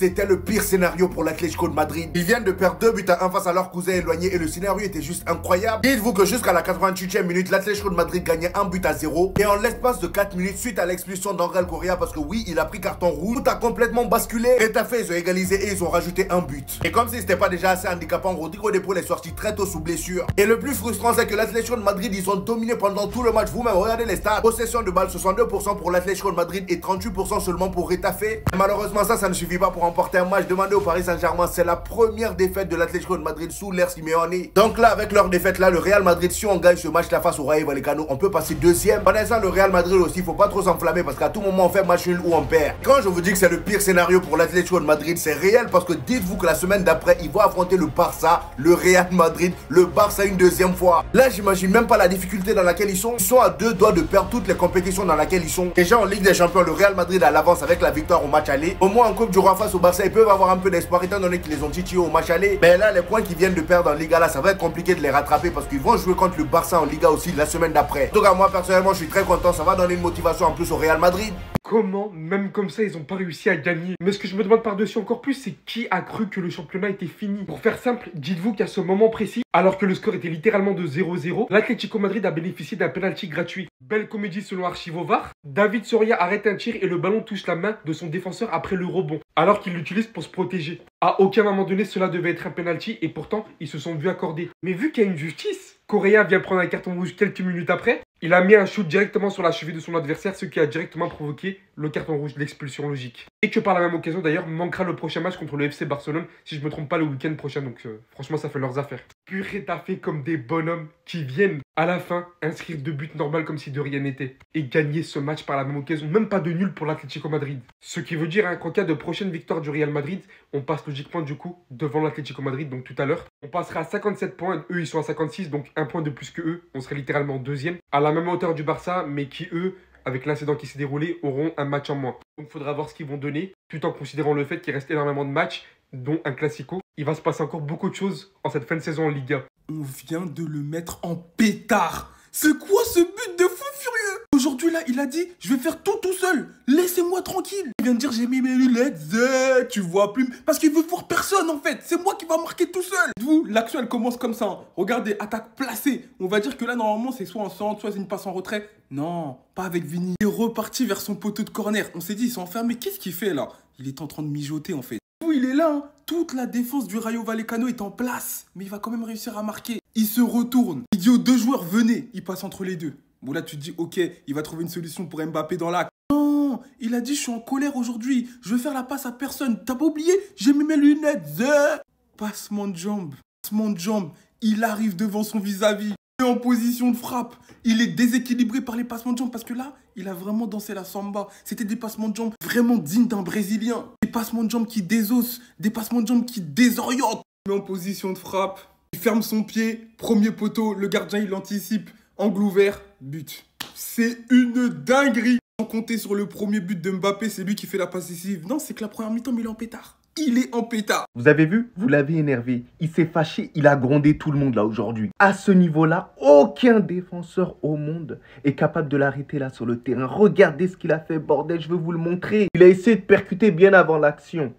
C'était le pire scénario pour l'Atlético de Madrid. Ils viennent de perdre 2-1 face à leur cousin éloigné et le scénario était juste incroyable. Dites-vous que jusqu'à la 88e minute, l'Atlético de Madrid gagnait 1-0 et en l'espace de 4 minutes suite à l'expulsion d'Angel Correa parce que oui, il a pris carton rouge, tout a complètement basculé. Getafe, ils ont égalisé et ils ont rajouté un but. Et comme si c'était pas déjà assez handicapant, Rodrigo De Paul est sorti très tôt sous blessure. Et le plus frustrant, c'est que l'Atlético de Madrid, ils ont dominé pendant tout le match. Vous-même, regardez les stats. Possession de balle, 62% pour l'Atlético de Madrid et 38% seulement pour Getafe. Et malheureusement, ça ne suffit pas pour remporter un match. Demandez au Paris Saint-Germain, c'est la première défaite de l'Atlético de Madrid sous l'ère Simeone. Donc là, avec leur défaite là, le Real Madrid, si on gagne ce match-là face au Rayo Vallecano, on peut passer deuxième. En ça, le Real Madrid aussi, faut pas trop s'enflammer parce qu'à tout moment, on fait match nul ou on perd. Quand je vous dis que c'est le pire scénario pour l'Atlético de Madrid, c'est réel parce que dites-vous que la semaine d'après, ils vont affronter le Barça, le Real Madrid, le Barça une deuxième fois. Là, j'imagine même pas la difficulté dans laquelle ils sont. Ils sont à 2 doigts de perdre toutes les compétitions dans lesquelles ils sont. Déjà en Ligue des Champions, le Real Madrid a l'avance avec la victoire au match aller. Au moins en Coupe du Roi face au Barça, ils peuvent avoir un peu d'espoir étant donné qu'ils les ont titillés au match aller. Mais là, les points qu'ils viennent de perdre en Liga, là, ça va être compliqué de les rattraper parce qu'ils vont jouer contre le Barça en Liga aussi la semaine d'après. En tout cas, moi personnellement, je suis très content. Ça va donner une motivation en plus au Real Madrid. Comment, même comme ça, ils n'ont pas réussi à gagner? Mais ce que je me demande par-dessus encore plus, c'est qui a cru que le championnat était fini? Pour faire simple, dites-vous qu'à ce moment précis, alors que le score était littéralement de 0-0, l'Atlético Madrid a bénéficié d'un penalty gratuit. Belle comédie selon Archivo VAR. David Soria arrête un tir et le ballon touche la main de son défenseur après le rebond, alors qu'il l'utilise pour se protéger. À aucun moment donné, cela devait être un penalty et pourtant, ils se sont vus accorder. Mais vu qu'il y a une justice, Correa vient prendre un carton rouge quelques minutes après. Il a mis un shoot directement sur la cheville de son adversaire, ce qui a directement provoqué le carton rouge de l'expulsion logique. Et que par la même occasion d'ailleurs manquera le prochain match contre le FC Barcelone, si je ne me trompe pas le week-end prochain, donc franchement ça fait leurs affaires. Purée, t'as fait comme des bonhommes qui viennent à la fin inscrire 2 buts normaux comme si de rien n'était. Et gagner ce match par la même occasion, même pas de nul pour l'Atlético Madrid. Ce qui veut dire qu'en cas de prochaine victoire du Real Madrid, on passe logiquement du coup devant l'Atlético Madrid, donc tout à l'heure. On passera à 57 points, eux ils sont à 56, donc un point de plus que eux, on serait littéralement deuxième. À la même hauteur du Barça, mais qui eux, avec l'incident qui s'est déroulé, auront un match en moins. Donc il faudra voir ce qu'ils vont donner, tout en considérant le fait qu'il reste énormément de matchs, dont un Classico. Il va se passer encore beaucoup de choses en cette fin de saison en Liga. On vient de le mettre en pétard. C'est quoi ce but de fou furieux? Aujourd'hui là, il a dit, je vais faire tout seul. Laissez-moi tranquille. Il vient de dire, j'ai mis mes lunettes, tu vois plus. Parce qu'il veut voir personne en fait. C'est moi qui va marquer tout seul. Vous, l'action elle commence comme ça. Hein. Regardez, attaque placée. On va dire que là normalement c'est soit en centre, soit une passe en retrait. Non, pas avec Vini. Il est reparti vers son poteau de corner. On s'est dit, il s'est enfermé. Qu'est-ce qu'il fait là? Il est en train de mijoter en fait. Il est là, hein. Toute la défense du Rayo Vallecano est en place, mais il va quand même réussir à marquer. Il se retourne, il dit aux 2 joueurs, venez, il passe entre les deux. Bon là tu te dis, ok, il va trouver une solution pour Mbappé dans l'axe. Non, il a dit, je suis en colère aujourd'hui, je veux faire la passe à personne. T'as pas oublié? J'ai mis mes lunettes. Passement de jambe, il arrive devant son vis-à-vis. En position de frappe, il est déséquilibré par les passements de jambes parce que là, il a vraiment dansé la samba. C'était des passements de jambes vraiment dignes d'un Brésilien. Des passements de jambes qui désossent, des passements de jambes qui désorientent. Il met en position de frappe, il ferme son pied, premier poteau, le gardien il anticipe, angle ouvert, but. C'est une dinguerie. Sans compter sur le premier but de Mbappé, c'est lui qui fait la passe décisive. Non, c'est que la première mi-temps, mais il est en pétard. Il est en pétard. Vous avez vu? Vous l'avez énervé. Il s'est fâché. Il a grondé tout le monde là aujourd'hui. À ce niveau-là, aucun défenseur au monde est capable de l'arrêter là sur le terrain. Regardez ce qu'il a fait, bordel. Je veux vous le montrer. Il a essayé de percuter bien avant l'action.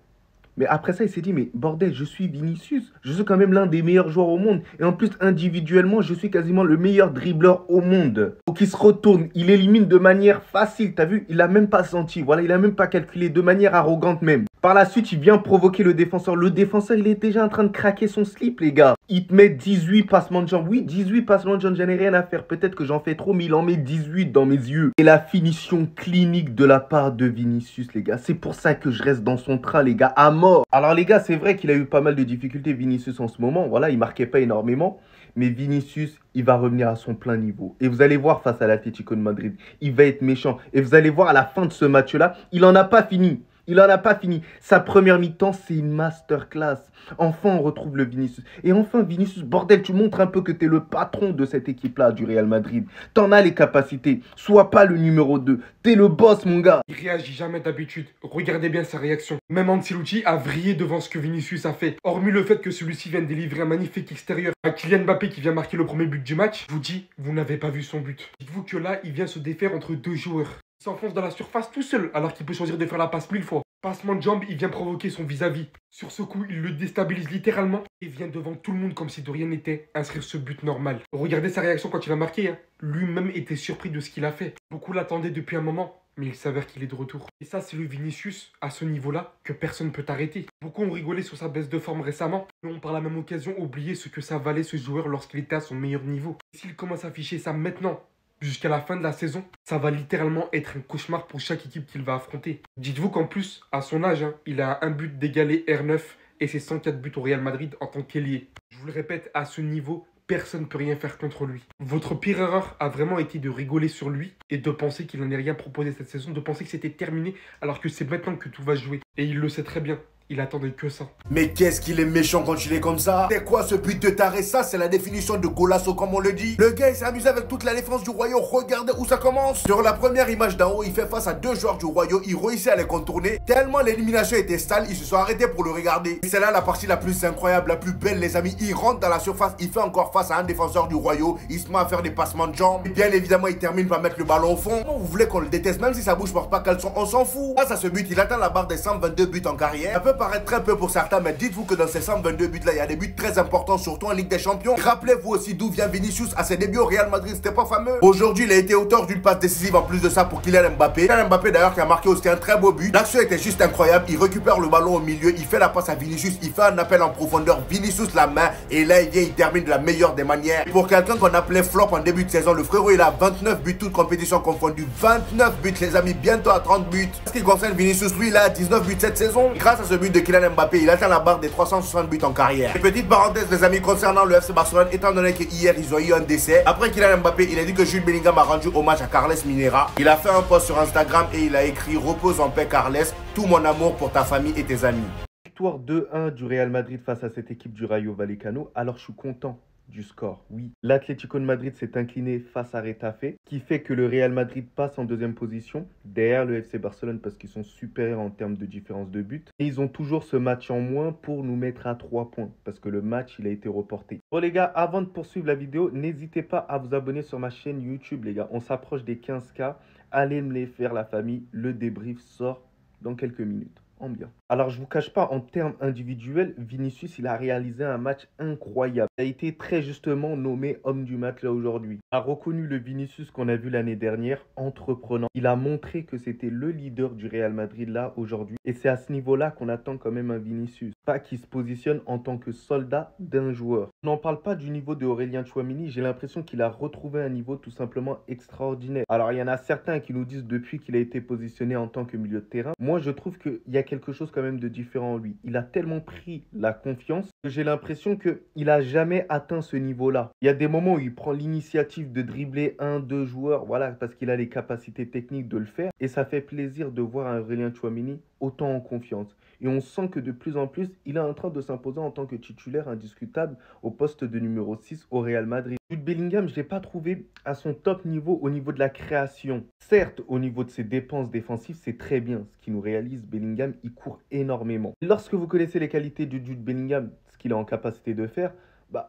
Mais après ça, il s'est dit, mais bordel, je suis Vinicius. Je suis quand même l'un des meilleurs joueurs au monde. Et en plus, individuellement, je suis quasiment le meilleur dribbleur au monde. Donc il se retourne, il élimine de manière facile. T'as vu? Il n'a même pas senti. Voilà, il n'a même pas calculé de manière arrogante même. Par la suite, il vient provoquer le défenseur. Le défenseur, il est déjà en train de craquer son slip, les gars. Il te met 18 passements de jambes. Oui, 18 passements de jambes, j'en ai rien à faire. Peut-être que j'en fais trop, mais il en met 18 dans mes yeux. Et la finition clinique de la part de Vinicius, les gars. C'est pour ça que je reste dans son train, les gars, à mort. Alors, les gars, c'est vrai qu'il a eu pas mal de difficultés, Vinicius, en ce moment. Voilà, il marquait pas énormément. Mais Vinicius, il va revenir à son plein niveau. Et vous allez voir face à l'Atlético de Madrid, il va être méchant. Et vous allez voir à la fin de ce match-là, il n'en a pas fini. Il n'en a pas fini. Sa première mi-temps, c'est une masterclass. Enfin, on retrouve le Vinicius. Et enfin, Vinicius, bordel, tu montres un peu que tu es le patron de cette équipe-là, du Real Madrid. T'en as les capacités. Sois pas le numéro 2. T'es le boss, mon gars. Il réagit jamais d'habitude. Regardez bien sa réaction. Même Ancelotti a vrillé devant ce que Vinicius a fait. Hormis le fait que celui-ci vient de délivrer un magnifique extérieur à Kylian Mbappé qui vient marquer le premier but du match, je vous dis, vous n'avez pas vu son but. Dites-vous que là, il vient se défaire entre 2 joueurs. Il s'enfonce dans la surface tout seul, alors qu'il peut choisir de faire la passe 1000 fois. Passement de jambe, il vient provoquer son vis-à-vis. Sur ce coup, il le déstabilise littéralement et vient devant tout le monde comme si de rien n'était inscrire ce but normal. Regardez sa réaction quand il a marqué. Lui-même était surpris de ce qu'il a fait. Beaucoup l'attendaient depuis un moment, mais il s'avère qu'il est de retour. Et ça, c'est le Vinicius, à ce niveau-là, que personne ne peut arrêter. Beaucoup ont rigolé sur sa baisse de forme récemment, mais ont par la même occasion oublié ce que ça valait ce joueur lorsqu'il était à son meilleur niveau. S'il commence à afficher ça maintenant, jusqu'à la fin de la saison, ça va littéralement être un cauchemar pour chaque équipe qu'il va affronter. Dites-vous qu'en plus, à son âge, il a un but d'égaler R9 et ses 104 buts au Real Madrid en tant qu'ailier. Je vous le répète, à ce niveau, personne ne peut rien faire contre lui. Votre pire erreur a vraiment été de rigoler sur lui et de penser qu'il n'en ait rien proposé cette saison, de penser que c'était terminé alors que c'est maintenant que tout va se jouer. Et il le sait très bien. Il attendait que ça. Mais qu'est-ce qu'il est méchant quand il est comme ça? C'est quoi ce but de taré? Ça, c'est la définition de golasso comme on le dit. Le gars, il s'est amusé avec toute la défense du Royaume. Regardez où ça commence. Sur la première image d'en haut, il fait face à deux joueurs du Royaume. Il réussit à les contourner. Tellement l'élimination était sale, ils se sont arrêtés pour le regarder. C'est là la partie la plus incroyable, la plus belle, les amis. Il rentre dans la surface, il fait encore face à un défenseur du Royaume. Il se met à faire des passements de jambes. Et bien évidemment, il termine par mettre le ballon au fond. Vous voulez qu'on le déteste, même si sa bouche porte pas caleçon, on s'en fout. Face à ce but, il atteint la barre des 122 buts en carrière. Ça peut paraître très peu pour certains, mais dites-vous que dans ces 122 buts là, il y a des buts très importants, surtout en Ligue des Champions. Rappelez-vous aussi d'où vient Vinicius à ses débuts au Real Madrid, c'était pas fameux. Aujourd'hui, il a été auteur d'une passe décisive en plus de ça pour Kylian Mbappé. Kylian Mbappé d'ailleurs qui a marqué aussi un très beau but. L'action était juste incroyable, il récupère le ballon au milieu, il fait la passe à Vinicius, il fait un appel en profondeur, Vinicius la main, et là il vient, il termine de la meilleure des manières. Et pour quelqu'un qu'on appelait flop en début de saison, le frérot il a 29 buts, toutes compétitions confondues, 29 buts les amis, bientôt à 30 buts. Ce qui concerne Vinicius, lui il a 19 buts cette saison. Grâce à ce but de Kylian Mbappé, il atteint la barre des 360 buts en carrière. Et petite parenthèse les amis concernant le FC Barcelone, étant donné que hier ils ont eu un décès. Après Kylian Mbappé, il a dit que Jude Bellingham a rendu hommage à Carles Minera. Il a fait un post sur Instagram et il a écrit: repose en paix Carles, tout mon amour pour ta famille et tes amis. Victoire 2-1 du Real Madrid face à cette équipe du Rayo Vallecano. Alors je suis content du score, oui. L'Atlético de Madrid s'est incliné face à Retafe, qui fait que le Real Madrid passe en deuxième position, derrière le FC Barcelone parce qu'ils sont supérieurs en termes de différence de but. Et ils ont toujours ce match en moins pour nous mettre à 3 points, parce que le match, il a été reporté. Bon les gars, avant de poursuivre la vidéo, n'hésitez pas à vous abonner sur ma chaîne YouTube les gars. On s'approche des 15K, allez me les faire la famille, le débrief sort dans quelques minutes. Bien. Alors, je vous cache pas, en termes individuels, Vinicius, il a réalisé un match incroyable. Il a été très justement nommé homme du match là aujourd'hui. Il a reconnu le Vinicius qu'on a vu l'année dernière, entreprenant. Il a montré que c'était le leader du Real Madrid là aujourd'hui. Et c'est à ce niveau-là qu'on attend quand même un Vinicius. Pas qu'il se positionne en tant que soldat d'un joueur. On n'en parle pas du niveau de Aurélien Tchouaméni. J'ai l'impression qu'il a retrouvé un niveau tout simplement extraordinaire. Alors, il y en a certains qui nous disent depuis qu'il a été positionné en tant que milieu de terrain. Moi, je trouve qu'il y a quelque chose quand même de différent en lui. Il a tellement pris la confiance que j'ai l'impression qu'il n'a jamais atteint ce niveau-là. Il y a des moments où il prend l'initiative de dribbler un, deux joueurs, voilà, parce qu'il a les capacités techniques de le faire. Et ça fait plaisir de voir un Aurélien Tchouaméni autant en confiance. Et on sent que de plus en plus, il est en train de s'imposer en tant que titulaire indiscutable au poste de numéro 6 au Real Madrid. Jude Bellingham, je ne l'ai pas trouvé à son top niveau au niveau de la création. Certes, au niveau de ses dépenses défensives, c'est très bien. Ce qu'il nous réalise, Bellingham, il court énormément. Lorsque vous connaissez les qualités de Jude Bellingham, ce qu'il est en capacité de faire,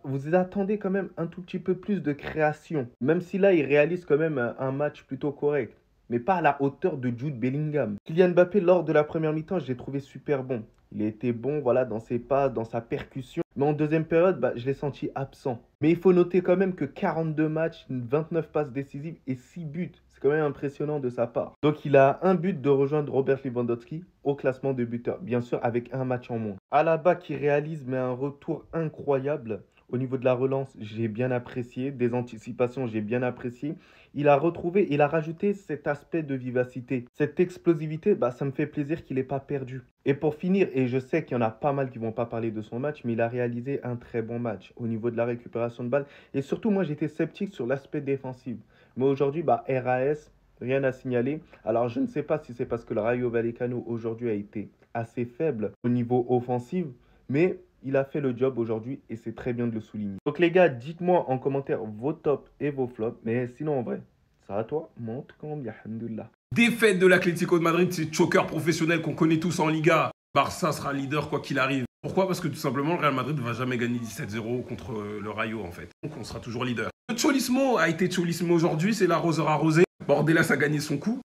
vous attendez quand même un tout petit peu plus de création. Même si là, il réalise quand même un match plutôt correct. Mais pas à la hauteur de Jude Bellingham. Kylian Mbappé, lors de la première mi-temps, je l'ai trouvé super bon. Il a été bon voilà, dans ses passes, dans sa percussion. Mais en deuxième période, je l'ai senti absent. Mais il faut noter quand même que 42 matchs, 29 passes décisives et 6 buts. C'est quand même impressionnant de sa part. Donc il a un but de rejoindre Robert Lewandowski au classement de buteurs. Bien sûr, avec un match en moins. Alaba qui réalise mais un retour incroyable. Au niveau de la relance, j'ai bien apprécié. Des anticipations, j'ai bien apprécié. Il a retrouvé, il a rajouté cet aspect de vivacité. Cette explosivité, ça me fait plaisir qu'il n'ait pas perdu. Et pour finir, et je sais qu'il y en a pas mal qui ne vont pas parler de son match, mais il a réalisé un très bon match au niveau de la récupération de balles. Et surtout, moi, j'étais sceptique sur l'aspect défensif. Mais aujourd'hui, RAS, rien à signaler. Alors, je ne sais pas si c'est parce que le Rayo Vallecano aujourd'hui a été assez faible au niveau offensif, mais il a fait le job aujourd'hui et c'est très bien de le souligner. Donc les gars, dites-moi en commentaire vos tops et vos flops. Mais sinon en vrai, ça à toi, montre combien, alhamdoulilah. Défaite de l'Atlético de Madrid, c'est choker professionnel qu'on connaît tous en Liga. Barça sera leader quoi qu'il arrive. Pourquoi? Parce que tout simplement, le Real Madrid ne va jamais gagner 17-0 contre le Rayo en fait. Donc on sera toujours leader. Le Cholismo a été Cholismo aujourd'hui, c'est l'arroseur arrosé. Bordelas a gagné son coup.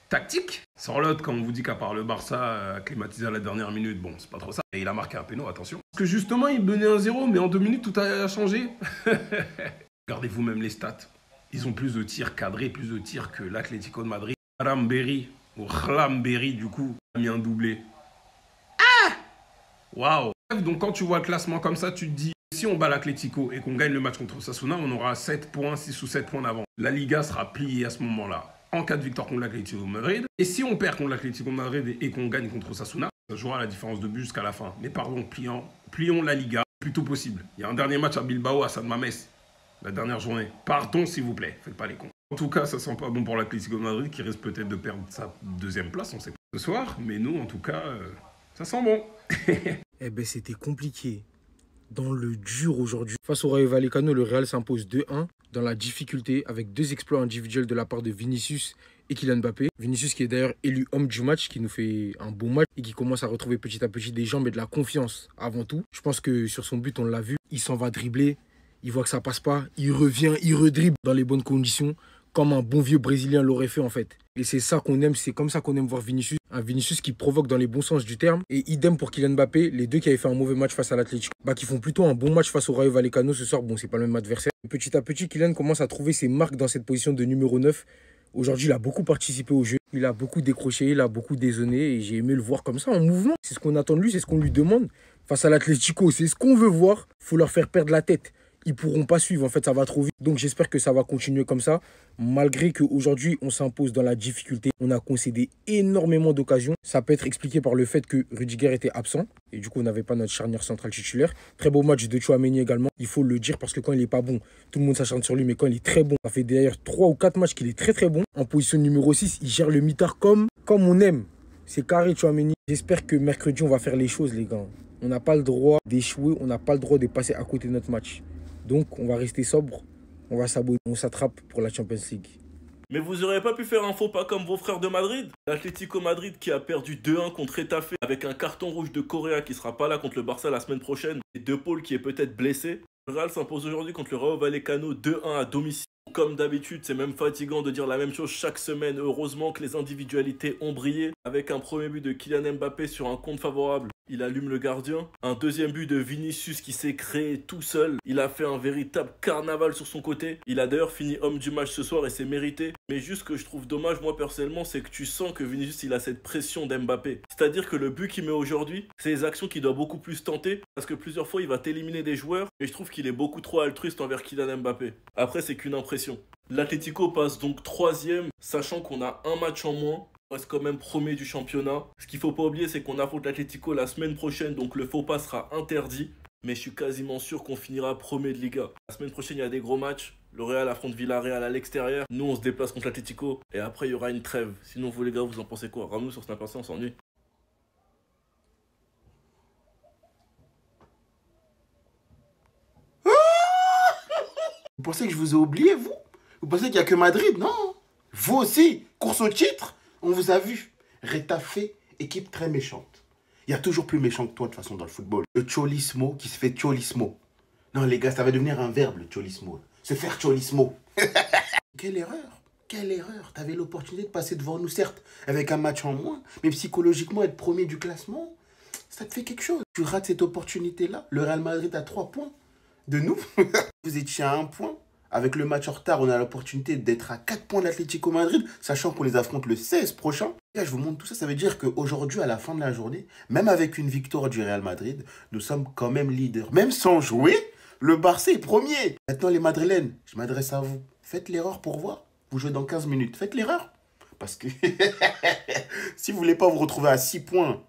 tactique. Sans l'autre, quand on vous dit qu'à part le Barça climatisé à la dernière minute, bon, c'est pas trop ça. Et il a marqué un péno, attention. Parce que justement, il menait 1-0, mais en 2 minutes, tout a changé. Regardez vous-même les stats. Ils ont plus de tirs cadrés, plus de tirs que l'Atlético de Madrid. Ramberi, ou Ramberi, du coup, a mis un doublé. Ah! Waouh! Donc quand tu vois le classement comme ça, tu te dis, si on bat l'Atlético et qu'on gagne le match contre Osasuna, on aura 7 points, 6 ou 7 points d'avance. La Liga sera pliée à ce moment-là, en cas de victoire contre l'Atlético de Madrid. Et si on perd contre l'Atlético de Madrid et qu'on gagne contre Osasuna, ça jouera la différence de but jusqu'à la fin. Mais pardon, plions la Liga le plus tôt possible. Il y a un dernier match à Bilbao, à San Mamés, la dernière journée. Pardon, s'il vous plaît, faites pas les cons. En tout cas, ça sent pas bon pour l'Atlético de Madrid qui risque peut-être de perdre sa 2e place, on sait pas ce soir. Mais nous, en tout cas, ça sent bon. Eh ben, c'était compliqué. Dans le dur aujourd'hui. Face au Rayo Vallecano, le Real s'impose 2-1 dans la difficulté avec 2 exploits individuels de la part de Vinicius et Kylian Mbappé. Vinicius qui est d'ailleurs élu homme du match, qui nous fait un bon match et qui commence à retrouver petit à petit des jambes et de la confiance avant tout. Je pense que sur son but, on l'a vu, il s'en va dribbler, il voit que ça passe pas, il revient, il redribble dans les bonnes conditions, comme un bon vieux Brésilien l'aurait fait en fait. Et c'est ça qu'on aime, c'est comme ça qu'on aime voir Vinicius. Un Vinicius qui provoque dans les bons sens du terme. Et idem pour Kylian Mbappé, les deux qui avaient fait un mauvais match face à l'Atlético, qui font plutôt un bon match face au Rayo Vallecano ce soir. Bon, c'est pas le même adversaire. Petit à petit, Kylian commence à trouver ses marques dans cette position de numéro 9. Aujourd'hui, il a beaucoup participé au jeu. Il a beaucoup décroché, il a beaucoup dézonné. Et j'ai aimé le voir comme ça, en mouvement. C'est ce qu'on attend de lui, c'est ce qu'on lui demande. Face à l'Atlético, c'est ce qu'on veut voir. Il faut leur faire perdre la tête. Ils ne pourront pas suivre, en fait, ça va trop vite. Donc j'espère que ça va continuer comme ça. Malgré qu'aujourd'hui, on s'impose dans la difficulté. On a concédé énormément d'occasions. Ça peut être expliqué par le fait que Rudiger était absent. Et du coup, on n'avait pas notre charnière centrale titulaire. Très beau match de Tchouaméni également. Il faut le dire parce que quand il n'est pas bon, tout le monde s'acharne sur lui. Mais quand il est très bon, ça fait d'ailleurs 3 ou 4 matchs qu'il est très très bon. En position numéro 6, il gère le mitard comme on aime. C'est carré Tchouaméni. J'espère que mercredi, on va faire les choses, les gars. On n'a pas le droit d'échouer. On n'a pas le droit de passer à côté de notre match. Donc, on va rester sobre, on va s'abonner, on s'attrape pour la Champions League. Mais vous auriez pas pu faire un faux pas comme vos frères de Madrid? L'Atlético Madrid qui a perdu 2-1 contre Getafe avec un carton rouge de Correa qui sera pas là contre le Barça la semaine prochaine et De Paul qui est peut-être blessé. Le Real s'impose aujourd'hui contre le Rayo Vallecano 2-1 à domicile. Comme d'habitude, c'est même fatigant de dire la même chose chaque semaine. Heureusement que les individualités ont brillé avec un premier but de Kylian Mbappé sur un compte favorable. Il allume le gardien. Un deuxième but de Vinicius qui s'est créé tout seul. Il a fait un véritable carnaval sur son côté. Il a d'ailleurs fini homme du match ce soir et c'est mérité. Mais juste ce que je trouve dommage, moi personnellement, c'est que tu sens que Vinicius, il a cette pression d'Mbappé. C'est-à-dire que le but qu'il met aujourd'hui, c'est des actions qu'il doit beaucoup plus tenter. Parce que plusieurs fois, il va t'éliminer des joueurs. Et je trouve qu'il est beaucoup trop altruiste envers Kylian Mbappé. Après, c'est qu'une impression. L'Atlético passe donc 3e, sachant qu'on a un match en moins. On reste quand même premier du championnat. Ce qu'il ne faut pas oublier, c'est qu'on affronte l'Atlético la semaine prochaine, donc le faux pas sera interdit. Mais je suis quasiment sûr qu'on finira premier de Liga. La semaine prochaine, il y a des gros matchs. Le Real affronte Villarreal à l'extérieur. Nous, on se déplace contre l'Atlético. Et après, il y aura une trêve. Sinon, vous les gars, vous en pensez quoi? Ramenez-nous sur Snapchat, on s'ennuie. Vous pensez que je vous ai oublié, vous? Vous pensez qu'il n'y a que Madrid? Non. Vous aussi, course au titre, on vous a vu. Getafe, équipe très méchante. Il y a toujours plus méchant que toi, de toute façon, dans le football. Le cholismo qui se fait cholismo. Non, les gars, ça va devenir un verbe, le cholismo. Se faire cholismo. Quelle erreur. Quelle erreur. T'avais l'opportunité de passer devant nous, certes, avec un match en moins. Mais psychologiquement, être premier du classement, ça te fait quelque chose. Tu rates cette opportunité-là. Le Real Madrid a 3 points de nous. Vous étiez à 1 point. Avec le match en retard, on a l'opportunité d'être à 4 points de l'Atlético Madrid, sachant qu'on les affronte le 16 prochain. Et là, je vous montre tout ça, ça veut dire qu'aujourd'hui, à la fin de la journée, même avec une victoire du Real Madrid, nous sommes quand même leaders. Même sans jouer, le Barça est premier. Maintenant, les Madrilènes, je m'adresse à vous. Faites l'erreur pour voir. Vous jouez dans 15 minutes. Faites l'erreur. Parce que si vous voulez pas vous retrouver à 6 points,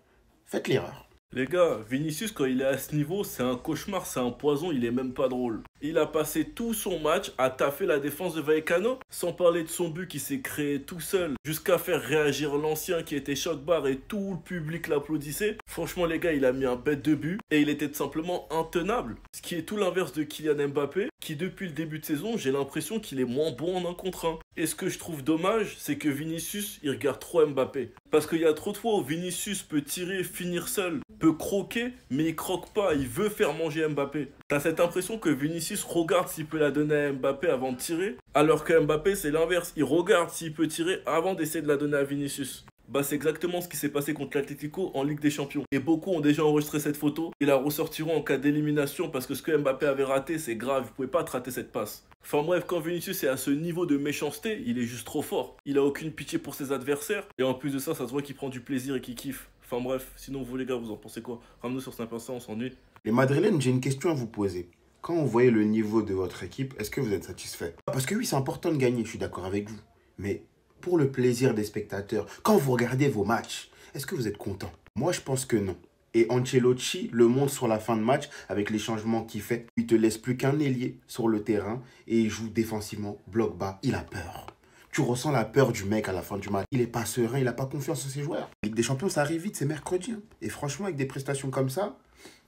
faites l'erreur. Les gars, Vinicius, quand il est à ce niveau, c'est un cauchemar, c'est un poison, il est même pas drôle. Il a passé tout son match à taffer la défense de Vallecano, sans parler de son but qui s'est créé tout seul, jusqu'à faire réagir l'ancien qui était choc-barre et tout le public l'applaudissait. Franchement, les gars, il a mis un bête de but et il était tout simplement intenable. Ce qui est tout l'inverse de Kylian Mbappé, qui depuis le début de saison, j'ai l'impression qu'il est moins bon en 1 contre 1. Et ce que je trouve dommage, c'est que Vinicius, il regarde trop Mbappé. Parce qu'il y a trop de fois où Vinicius peut tirer et finir seul. peut croquer, mais il croque pas, il veut faire manger Mbappé. T'as cette impression que Vinicius regarde s'il peut la donner à Mbappé avant de tirer, alors que Mbappé c'est l'inverse, il regarde s'il peut tirer avant d'essayer de la donner à Vinicius. Bah c'est exactement ce qui s'est passé contre l'Atlético en Ligue des Champions. Et beaucoup ont déjà enregistré cette photo et la ressortiront en cas d'élimination parce que ce que Mbappé avait raté c'est grave, vous pouvez pas te rater cette passe. Enfin bref, quand Vinicius est à ce niveau de méchanceté, il est juste trop fort. Il a aucune pitié pour ses adversaires et en plus de ça, ça se voit qu'il prend du plaisir et qu'il kiffe. Enfin bref, sinon vous les gars, vous en pensez quoi? Ramenez-nous sur Snap Insta, on s'ennuie. Les Madrilènes, j'ai une question à vous poser. Quand vous voyez le niveau de votre équipe, est-ce que vous êtes satisfait? Parce que oui, c'est important de gagner, je suis d'accord avec vous. Mais pour le plaisir des spectateurs, quand vous regardez vos matchs, est-ce que vous êtes content? Moi, je pense que non. Et Ancelotti le montre sur la fin de match avec les changements qu'il fait. Il te laisse plus qu'un ailier sur le terrain et il joue défensivement, bloc bas. Il a peur. Tu ressens la peur du mec à la fin du match. Il est pas serein, il n'a pas confiance en ses joueurs. Ligue des Champions, ça arrive vite, c'est mercredi. Hein. Et franchement, avec des prestations comme ça,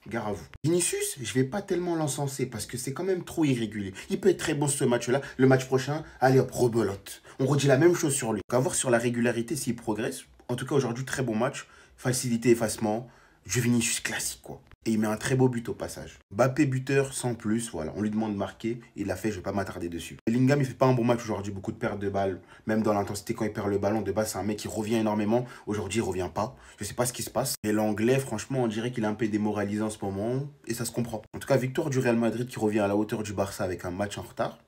gare à vous. Vinicius, je vais pas tellement l'encenser parce que c'est quand même trop irrégulier. Il peut être très bon ce match-là. Le match prochain, allez hop, rebelote. On redit la même chose sur lui. On va voir sur la régularité s'il progresse. En tout cas, aujourd'hui, très bon match. Facilité, effacement. Du Vinicius classique, quoi. Et il met un très beau but au passage. Mbappé buteur sans plus, voilà. On lui demande de marquer. Il l'a fait, je vais pas m'attarder dessus. Bellingham, il fait pas un bon match aujourd'hui. Beaucoup de pertes de balles. Même dans l'intensité quand il perd le ballon. De base, c'est un mec qui revient énormément. Aujourd'hui, il revient pas. Je sais pas ce qui se passe. Et l'anglais, franchement, on dirait qu'il est un peu démoralisé en ce moment. Et ça se comprend. En tout cas, victoire du Real Madrid qui revient à la hauteur du Barça avec un match en retard.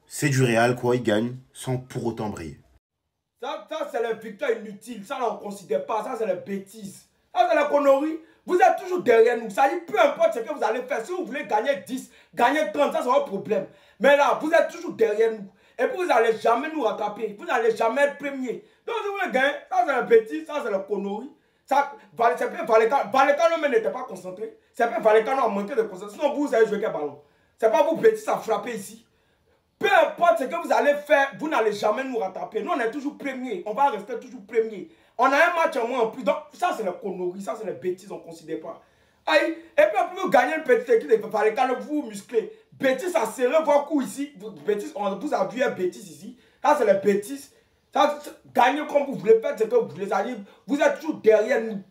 C'est du Real, quoi. Il gagne sans pour autant briller. Ça c'est la victoire inutile. Ça, on ne considère pas. Ça, c'est la bêtise. Ça, c'est la connerie. Vous êtes toujours derrière nous. Ça dit, peu importe ce que vous allez faire. Si vous voulez gagner 10, gagner 30, ça, c'est un problème. Mais là, vous êtes toujours derrière nous. Et puis, vous n'allez jamais nous rattraper. Vous n'allez jamais être premier. Donc, si vous voulez gagner, ça, c'est la bêtise. Ça, c'est la connerie. Ça, Vallecano même n'était pas concentré. C'est pas Vallecano a manqué de concentration. Sinon, vous avez joué quel ballon? C'est pas vous, bêtise, à frapper ici. Peu importe ce que vous allez faire, vous n'allez jamais nous rattraper. Nous, on est toujours premier. On va rester toujours premier. On a un match en moins en plus. Donc, ça, c'est la connerie. Ça, c'est la bêtise. On ne considère pas. Aïe. Et puis, vous gagnez une petite équipe de Vallecano, vous musclez. Bêtise, ça serré vos coups ici. Bêtise, on vous a vu un bêtise ici. Ça, c'est la bêtise. Ça, gagnez comme vous voulez, faites ce que vous voulez. Ça dit, vous êtes toujours derrière nous.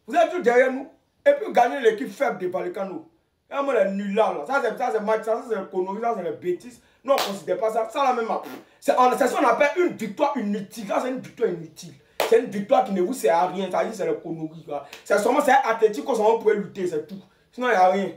Vous êtes toujours derrière nous. Et puis, gagnez l'équipe faible de Vallecano. Et moi, les nuls là. Ça, c'est match. Ça, c'est la connerie. Ça, c'est la bêtise. Nous, on ne considère pas ça. Ça, la même. C'est ce qu'on appelle une victoire inutile. Ça, c'est une victoire inutile. C'est une victoire qui ne vous sert à rien. Ça dit, c'est la connerie. C'est seulement, c'est Atlético, on peut lutter, c'est tout. Sinon, il n'y a rien.